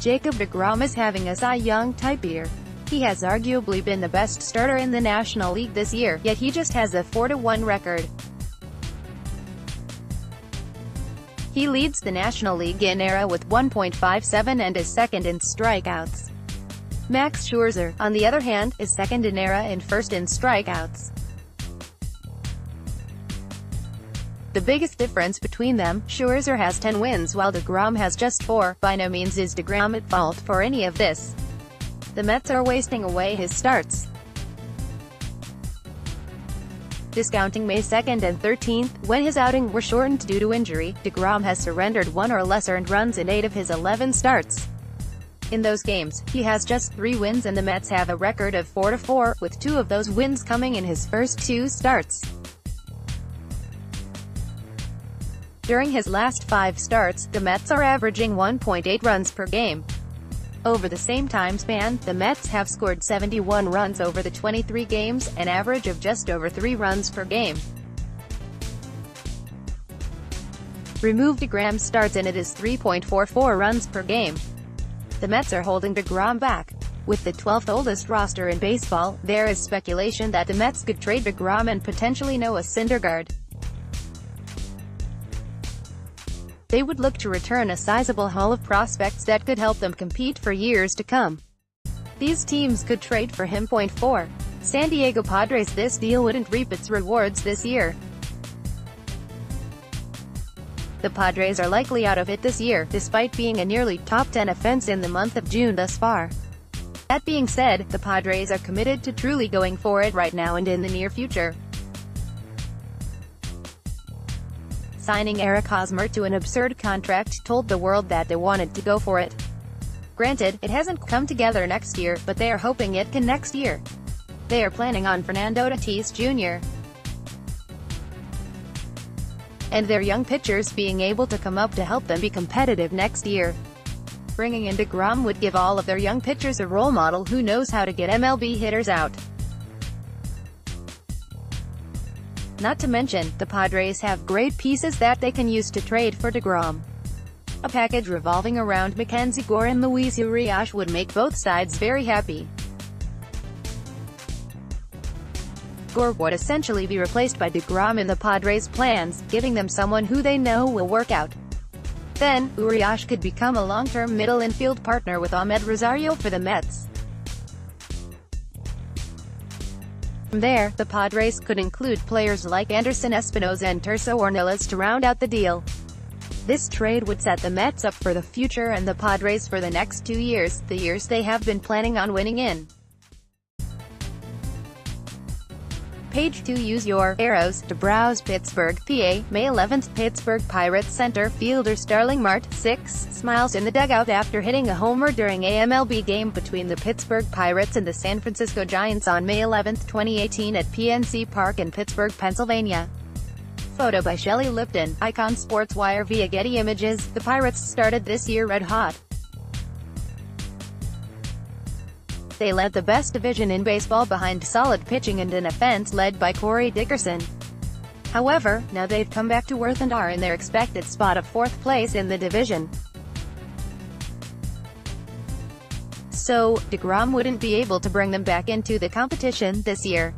Jacob deGrom is having a Cy Young type year. He has arguably been the best starter in the National League this year, yet he just has a 4-1 record. He leads the National League in ERA with 1.57 and is second in strikeouts. Max Scherzer, on the other hand, is second in ERA and first in strikeouts. The biggest difference between them, Scherzer has 10 wins while deGrom has just 4. By no means is deGrom at fault for any of this. The Mets are wasting away his starts. Discounting May 2nd and 13th, when his outing were shortened due to injury, deGrom has surrendered 1 or less earned runs in 8 of his 11 starts. In those games, he has just 3 wins and the Mets have a record of 4-4, with 2 of those wins coming in his first 2 starts. During his last 5 starts, the Mets are averaging 1.8 runs per game. Over the same time span, the Mets have scored 71 runs over the 23 games, an average of just over 3 runs per game. Remove deGrom's starts and it is 3.44 runs per game. The Mets are holding deGrom back. With the 12th oldest roster in baseball, there is speculation that the Mets could trade deGrom and potentially Noah Syndergaard. They would look to return a sizable haul of prospects that could help them compete for years to come. These teams could trade for him. 4. San Diego Padres. This deal wouldn't reap its rewards this year. The Padres are likely out of it this year, despite being a nearly top 10 offense in the month of June thus far. That being said, the Padres are committed to truly going for it right now and in the near future. Signing Eric Hosmer to an absurd contract told the world that they wanted to go for it. Granted, it hasn't come together next year, but they are hoping it can next year. They are planning on Fernando Tatis Jr. and their young pitchers being able to come up to help them be competitive next year. Bringing in deGrom would give all of their young pitchers a role model who knows how to get MLB hitters out. Not to mention, the Padres have great pieces that they can use to trade for deGrom. A package revolving around Mackenzie Gore and Luis Urias would make both sides very happy. Gore would essentially be replaced by deGrom in the Padres' plans, giving them someone who they know will work out. Then, Urias could become a long-term middle infield partner with Ahmed Rosario for the Mets. From there, the Padres could include players like Anderson Espinosa and Tirso Ornelas to round out the deal. This trade would set the Mets up for the future and the Padres for the next 2 years, the years they have been planning on winning in. Page 2. Use your arrows to browse Pittsburgh, PA. May 11th. Pittsburgh Pirates center fielder Starling Marte, 6, smiles in the dugout after hitting a homer during a MLB game between the Pittsburgh Pirates and the San Francisco Giants on May 11, 2018 at PNC Park in Pittsburgh, Pennsylvania. Photo by Shelley Lipton, Icon Sports Wire via Getty Images. The Pirates started this year red hot. They led the best division in baseball behind solid pitching and an offense led by Corey Dickerson. However, now they've come back to earth and are in their expected spot of 4th place in the division. So, deGrom wouldn't be able to bring them back into the competition this year.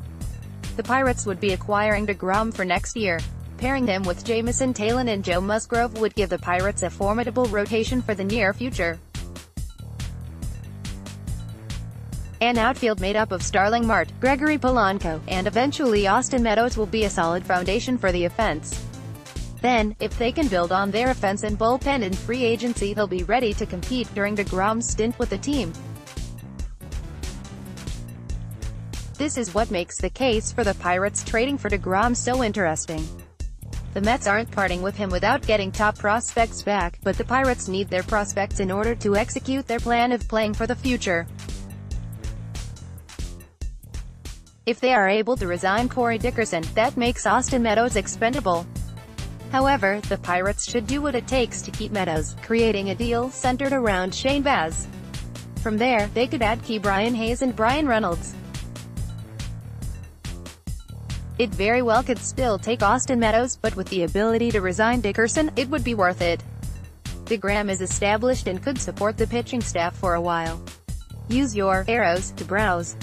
The Pirates would be acquiring deGrom for next year. Pairing him with Jamison Taillon and Joe Musgrove would give the Pirates a formidable rotation for the near future. An outfield made up of Starling Marte, Gregory Polanco, and eventually Austin Meadows will be a solid foundation for the offense. Then, if they can build on their offense and bullpen in free agency, they'll be ready to compete during deGrom's stint with the team. This is what makes the case for the Pirates trading for deGrom so interesting. The Mets aren't parting with him without getting top prospects back, but the Pirates need their prospects in order to execute their plan of playing for the future. If they are able to resign Corey Dickerson, that makes Austin Meadows expendable. However, the Pirates should do what it takes to keep Meadows, creating a deal centered around Shane Baz. From there, they could add Brian Hayes and Brian Reynolds. It very well could still take Austin Meadows, but with the ability to resign Dickerson, it would be worth it. deGrom is established and could support the pitching staff for a while. Use your arrows to browse.